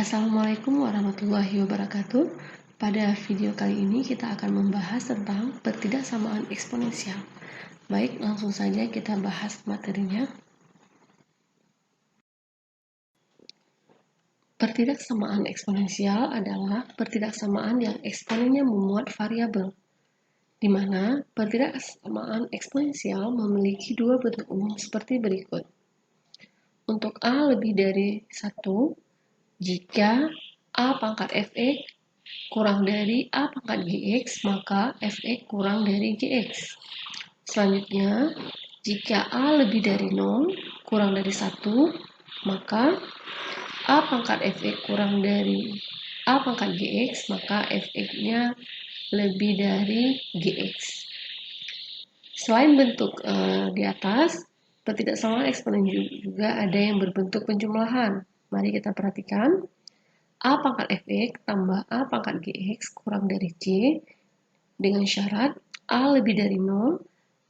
Assalamualaikum warahmatullahi wabarakatuh. Pada video kali ini kita akan membahas tentang pertidaksamaan eksponensial. Baik, langsung saja kita bahas materinya. Pertidaksamaan eksponensial adalah pertidaksamaan yang eksponennya memuat variabel, di mana pertidaksamaan eksponensial memiliki dua bentuk umum seperti berikut. Untuk A lebih dari 1, jika A pangkat fx kurang dari A pangkat gx, maka fx kurang dari gx. Selanjutnya, jika A lebih dari 0, kurang dari 1, maka A pangkat fx kurang dari A pangkat gx, maka fx-nya lebih dari gx. Selain bentuk di atas, pertidaksamaan eksponen juga ada yang berbentuk penjumlahan. Mari kita perhatikan. A pangkat fx tambah A pangkat gx kurang dari c dengan syarat A lebih dari 0,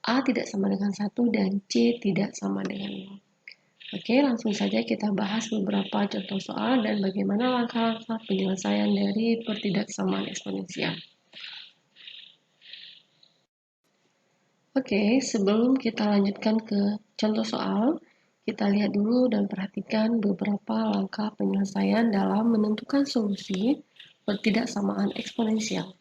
A tidak sama dengan 1, dan C tidak sama dengan 0. Oke, langsung saja kita bahas beberapa contoh soal dan bagaimana langkah-langkah penyelesaian dari pertidaksamaan eksponensial. Oke, sebelum kita lanjutkan ke contoh soal, kita lihat dulu dan perhatikan beberapa langkah penyelesaian dalam menentukan solusi pertidaksamaan eksponensial.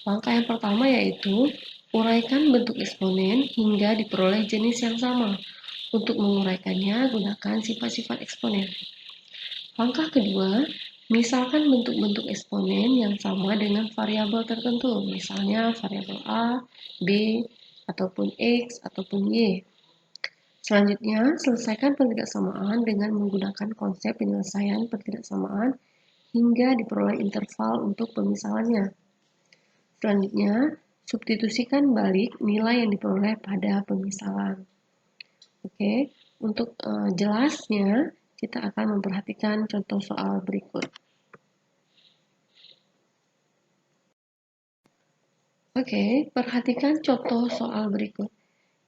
Langkah yang pertama yaitu uraikan bentuk eksponen hingga diperoleh jenis yang sama. Untuk menguraikannya, gunakan sifat-sifat eksponen. Langkah kedua, misalkan bentuk-bentuk eksponen yang sama dengan variabel tertentu, misalnya variabel A, B, ataupun X, ataupun Y. Selanjutnya, selesaikan pertidaksamaan dengan menggunakan konsep penyelesaian pertidaksamaan hingga diperoleh interval untuk pemisalannya. Selanjutnya, substitusikan balik nilai yang diperoleh pada pemisalan. Oke, untuk jelasnya, kita akan memperhatikan contoh soal berikut. Oke, perhatikan contoh soal berikut.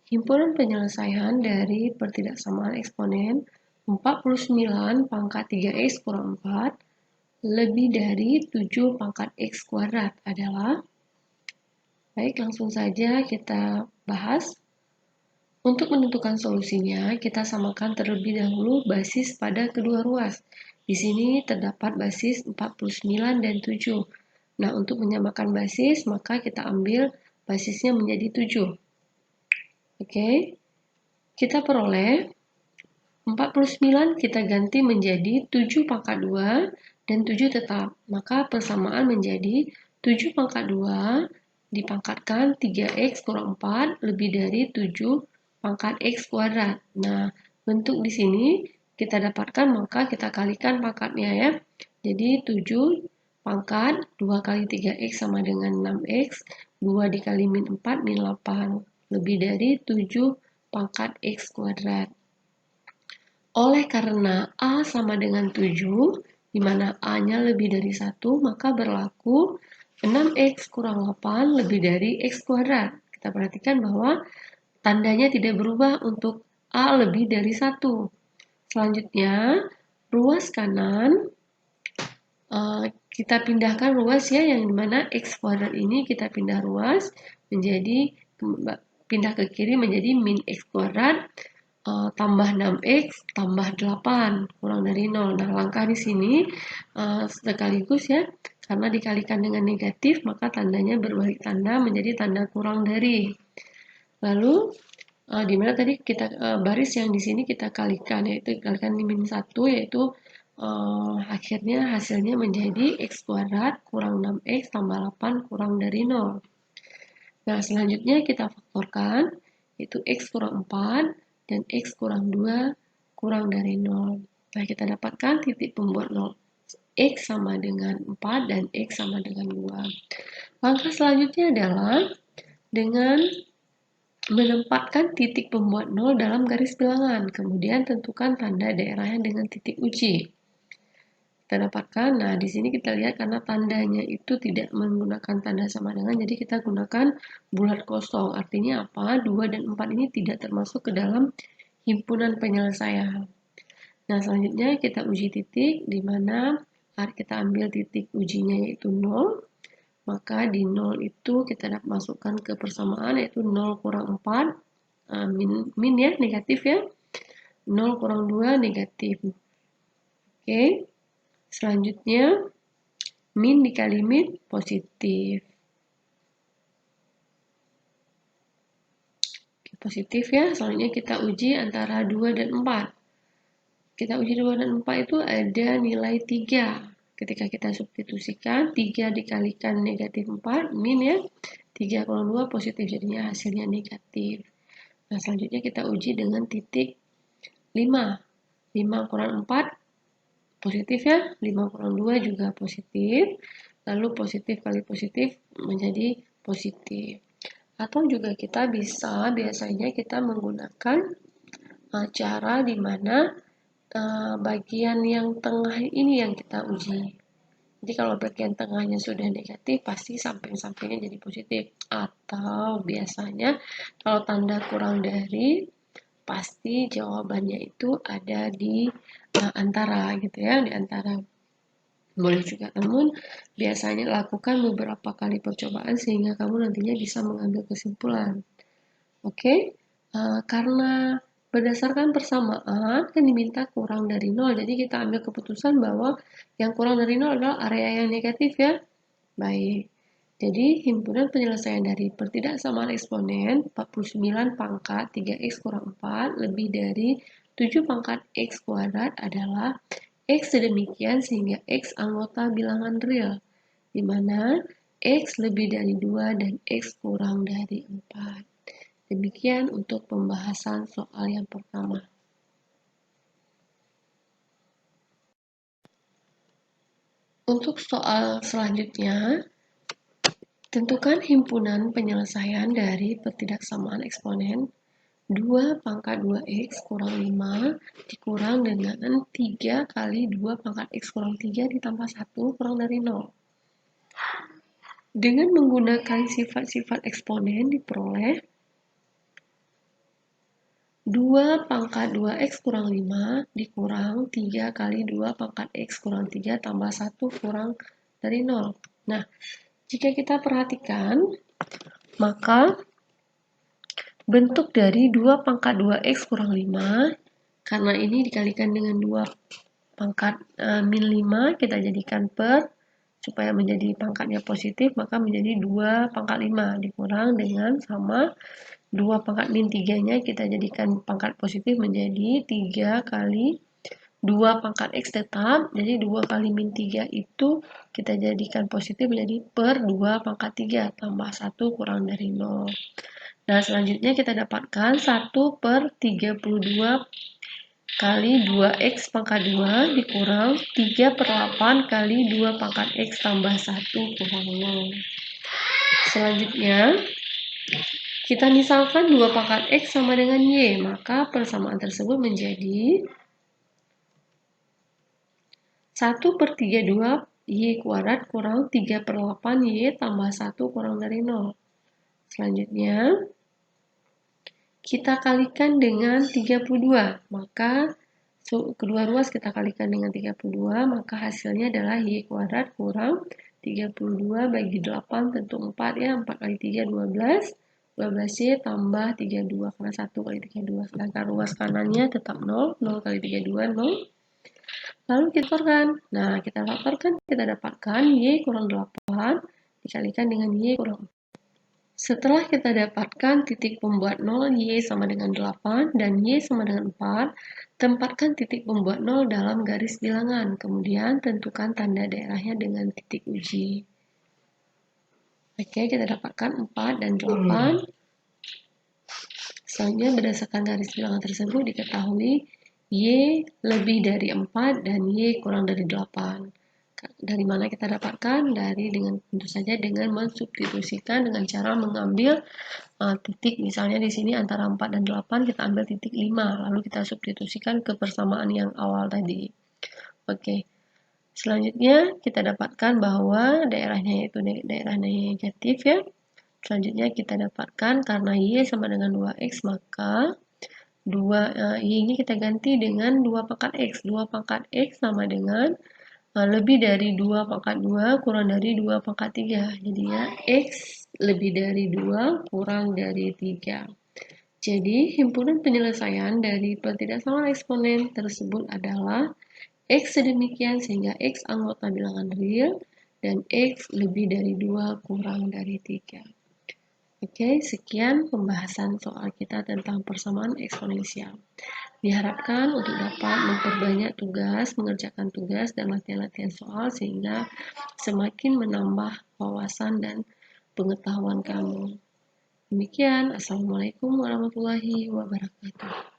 Himpunan penyelesaian dari pertidaksamaan eksponen 49 pangkat 3x kurang 4 lebih dari 7 pangkat x kuadrat adalah. Baik, langsung saja kita bahas. Untuk menentukan solusinya, kita samakan terlebih dahulu basis pada kedua ruas. Di sini terdapat basis 49 dan 7. Nah, untuk menyamakan basis, maka kita ambil basisnya menjadi 7. Oke, kita peroleh 49 kita ganti menjadi 7 pangkat 2 dan 7 tetap. Maka persamaan menjadi 7 pangkat 2 dipangkatkan 3x kurang 4 lebih dari 7 pangkat x kuadrat. Nah, bentuk di sini kita dapatkan, maka kita kalikan pangkatnya ya. Jadi 7 pangkat 2 kali 3x sama dengan 6x, 2 dikali min 4 min 8, lebih dari 7 pangkat x kuadrat. Oleh karena A sama dengan 7, di mana A-nya lebih dari 1, maka berlaku 6x kurang 8 lebih dari x kuadrat. Kita perhatikan bahwa tandanya tidak berubah untuk A lebih dari 1. Selanjutnya, ruas kanan, kita pindahkan ruas ya, yang dimana x kuadrat ini kita pindah ruas menjadi, pindah ke kiri menjadi min x kuadrat, tambah 6x tambah 8 kurang dari 0. Nah, langkah di sini sekaligus ya, karena dikalikan dengan negatif maka tandanya berbalik tanda menjadi tanda kurang dari. Lalu di mana tadi kita baris yang di sini kita kalikan, yaitu kalikan min 1, yaitu akhirnya hasilnya menjadi x kuadrat kurang 6x tambah 8 kurang dari 0. Nah, selanjutnya kita faktorkan, yaitu x kurang 4 dan x kurang 2 kurang dari 0. Nah, kita dapatkan titik pembuat 0. X sama dengan 4 dan X sama dengan 2. Langkah selanjutnya adalah dengan menempatkan titik pembuat 0 dalam garis bilangan. Kemudian tentukan tanda daerahnya dengan titik uji. Kita dapatkan, nah di sini kita lihat karena tandanya itu tidak menggunakan tanda sama dengan, jadi kita gunakan bulat kosong. Artinya apa? 2 dan 4 ini tidak termasuk ke dalam himpunan penyelesaian. Nah, selanjutnya kita uji titik, di mana kita ambil titik ujinya yaitu 0. Maka di 0 itu kita dapat masukkan ke persamaan, yaitu 0 kurang 4, min ya, negatif ya. 0 kurang 2, negatif. Oke, selanjutnya min dikali min, positif. Positif ya, selanjutnya kita uji antara 2 dan 4. Kita uji 2 dan 4 itu ada nilai 3. Ketika kita substitusikan, 3 dikalikan negatif 4, min ya. 3 kurang 2 positif, jadinya hasilnya negatif. Nah, selanjutnya kita uji dengan titik 5. 5 kurang 4, positif ya. 5 kurang 2 juga positif. Lalu positif kali positif menjadi positif. Atau juga kita biasanya kita menggunakan cara di mana bagian yang tengah ini yang kita uji. Jadi kalau bagian tengahnya sudah negatif, pasti samping-sampingnya jadi positif. Atau biasanya kalau tanda kurang dari, pasti jawabannya itu ada di antara gitu ya, di antara. Boleh juga, namun biasanya lakukan beberapa kali percobaan sehingga kamu nantinya bisa mengambil kesimpulan. Oke, karena berdasarkan persamaan kan diminta kurang dari 0, jadi kita ambil keputusan bahwa yang kurang dari 0 adalah area yang negatif ya. Baik, jadi himpunan penyelesaian dari pertidaksamaan eksponen 49 pangkat 3x kurang 4 lebih dari 7 pangkat x kuadrat adalah x sedemikian sehingga x anggota bilangan real, di mana x lebih dari 2 dan x kurang dari 4. Demikian untuk pembahasan soal yang pertama. Untuk soal selanjutnya, tentukan himpunan penyelesaian dari pertidaksamaan eksponen 2 pangkat 2x kurang 5 dikurang dengan 3 kali 2 pangkat x kurang 3 ditambah 1 kurang dari 0. Dengan menggunakan sifat-sifat eksponen diperoleh 2 pangkat 2x kurang 5 dikurang 3 kali 2 pangkat x kurang 3 tambah 1 kurang dari 0. Nah, jika kita perhatikan, maka bentuk dari 2 pangkat 2x kurang 5, karena ini dikalikan dengan 2 pangkat min 5, kita jadikan per, supaya menjadi pangkatnya positif, maka menjadi 2 pangkat 5 dikurang dengan sama 2 pangkat min 3-nya kita jadikan pangkat positif menjadi 3 kali 2 pangkat x tetap, jadi 2 kali min 3 itu kita jadikan positif menjadi per 2 pangkat 3 tambah 1 kurang dari 0. Nah, selanjutnya kita dapatkan 1 per 32 kali 2x pangkat 2 dikurang 3 per 8 kali 2 pangkat x tambah 1 kurang 0. Selanjutnya, kita misalkan 2 pangkat x sama dengan y, maka persamaan tersebut menjadi 1 per 32 y kuadrat kurang 3 per 8 y tambah 1 kurang dari 0. Selanjutnya, kita kalikan dengan 32, maka kedua ruas kita kalikan dengan 32, maka hasilnya adalah y kuadrat kurang 32 bagi 8 tentu 4 ya, 4 kali 3 12, 12y tambah 32 karena 1 kali 32, sedangkan ruas kanannya tetap 0, 0 kali 32 0. Lalu kita faktorkan. Nah, kita faktorkan, kita dapatkan y kurang 8 dikalikan dengan y kurang 4. Setelah kita dapatkan titik pembuat 0 y sama dengan 8 dan y sama dengan 4, tempatkan titik pembuat 0 dalam garis bilangan. Kemudian tentukan tanda daerahnya dengan titik uji. Oke, kita dapatkan 4 dan 8. Selanjutnya berdasarkan garis bilangan tersebut diketahui y lebih dari 4 dan y kurang dari 8. Dari mana kita dapatkan? Tentu saja dengan mensubstitusikan dengan cara mengambil titik, misalnya di sini antara 4 dan 8 kita ambil titik 5, lalu kita substitusikan ke persamaan yang awal tadi. Oke. Selanjutnya kita dapatkan bahwa daerahnya yaitu daerah negatif ya. Selanjutnya kita dapatkan karena y sama dengan 2x, maka Y-nya kita ganti dengan 2 pangkat X. 2 pangkat X sama dengan lebih dari 2 pangkat 2 kurang dari 2 pangkat 3. Jadi ya, X lebih dari 2 kurang dari 3. Jadi, himpunan penyelesaian dari pertidaksamaan eksponen tersebut adalah X sedemikian sehingga X anggota bilangan real dan X lebih dari 2 kurang dari 3. Oke, sekian pembahasan soal kita tentang persamaan eksponensial. Diharapkan untuk dapat memperbanyak tugas, mengerjakan tugas, dan latihan-latihan soal sehingga semakin menambah wawasan dan pengetahuan kamu. Demikian, Assalamualaikum warahmatullahi wabarakatuh.